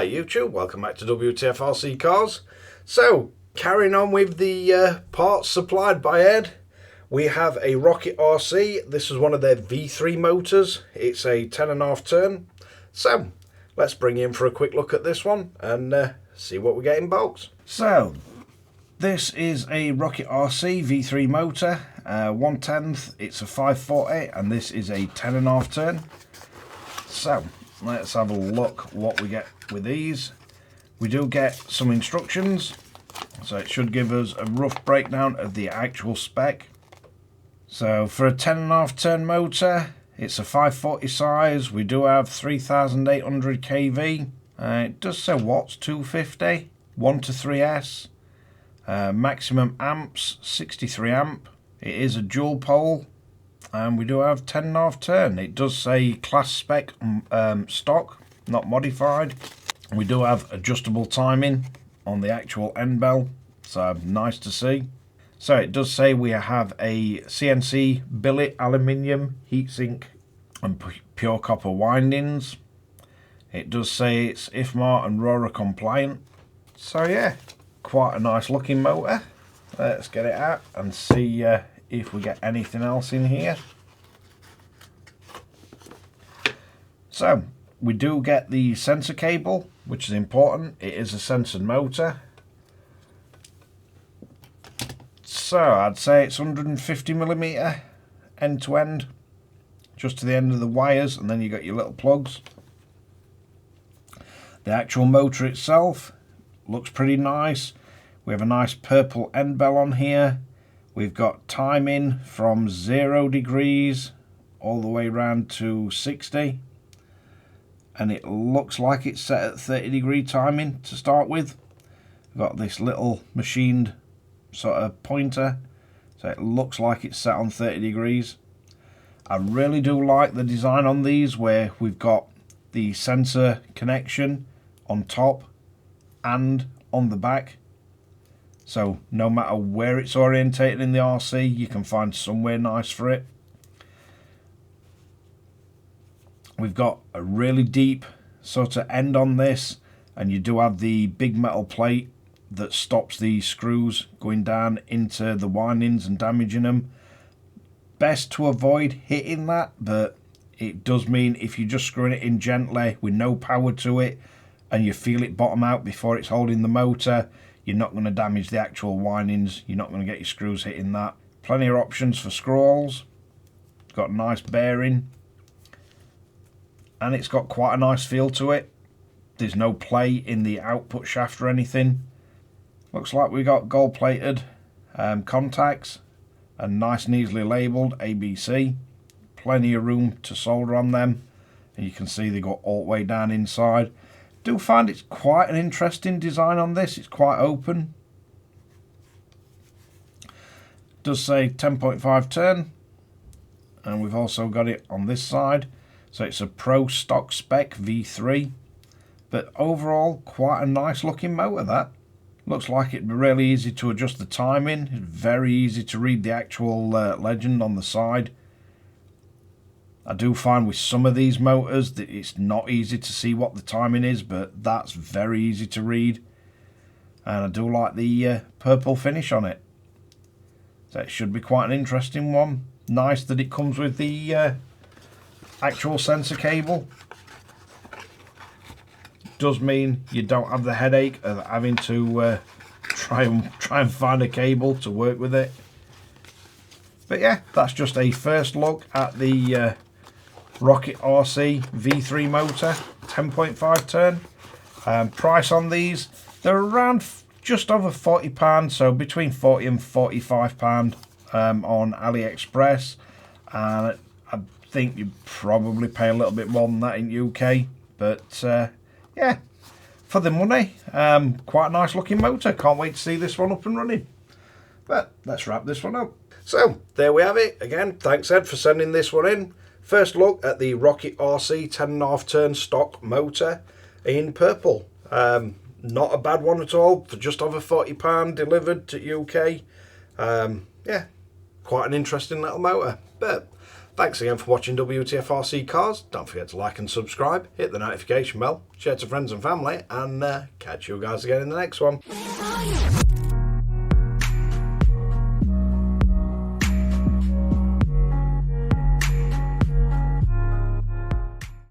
Hi YouTube, welcome back to Wtf Rc Cars. So, carrying on with the parts supplied by Ed, we have a Rocket RC. This is one of their V3 motors. It's a 10.5 turn. So, let's bring you in for a quick look at this one and see what we get in bulks. So, this is a Rocket RC V3 motor, 1/10. It's a 540 and this is a 10.5 turn. So, let's have a look what we get with these. We do get some instructions, so it should give us a rough breakdown of the actual spec. So for a 10.5 turn motor, it's a 540 size. We do have 3800 kV. It does say watts, 250, 1 to 3S. Maximum amps, 63 amp. It is a dual pole. And we do have 10.5 turn. It does say class spec stock, not modified. We do have adjustable timing on the actual end bell, so nice to see. So it does say we have a CNC billet aluminium heatsink and pure copper windings. It does say it's IFMA and RORA compliant. So yeah, quite a nice looking motor. Let's get it out and see if we get anything else in here. So we do get the sensor cable, which is important. It is a censored motor. So I'd say it's 150mm end to end, just to the end of the wires, and then you got your little plugs. The actual motor itself looks pretty nice. We have a nice purple end bell on here. We've got timing from 0 degrees all the way around to 60. And it looks like it's set at 30-degree timing to start with. We've got this little machined sort of pointer, so it looks like it's set on 30 degrees. I really do like the design on these, where we've got the sensor connection on top and on the back. So no matter where it's orientated in the RC, you can find somewhere nice for it. We've got a really deep sort of end on this, and you do have the big metal plate that stops the screws going down into the windings and damaging them. Best to avoid hitting that, but it does mean if you're just screwing it in gently with no power to it and you feel it bottom out before it's holding the motor, you're not going to damage the actual windings. You're not going to get your screws hitting that. Plenty of options for screw holes. It's got a nice bearing, and it's got quite a nice feel to it. There's no play in the output shaft or anything. Looks like we got gold plated contacts and nice and easily labelled ABC. Plenty of room to solder on them, and you can see they go all the way down inside. Do find it's quite an interesting design on this. It's quite open. Does say 10.5 turn, and we've also got it on this side. So it's a Pro Stock Spec V3, but overall quite a nice looking motor. That looks like it'd be really easy to adjust the timing. It's very easy to read the actual legend on the side. I do find with some of these motors that it's not easy to see what the timing is, but that's very easy to read. And I do like the purple finish on it. So it should be quite an interesting one. Nice that it comes with the actual sensor cable. Does mean you don't have the headache of having to try and find a cable to work with it. But yeah, that's just a first look at the Rocket RC V3 motor, 10.5 turn. Price on these, they're around just over £40, so between £40 and £45 on AliExpress, and I think you probably pay a little bit more than that in UK, but yeah, for the money, quite a nice looking motor. Can't wait to see this one up and running. But let's wrap this one up. So there we have it. Again, thanks Ed for sending this one in. First look at the Rocket RC 10.5 turn stock motor in purple. Not a bad one at all for just over £40 delivered to UK. Yeah, quite an interesting little motor. But Thanks again for watching Wtf Rc Cars. Don't forget to like and subscribe, hit the notification bell, share to friends and family, and catch you guys again in the next one.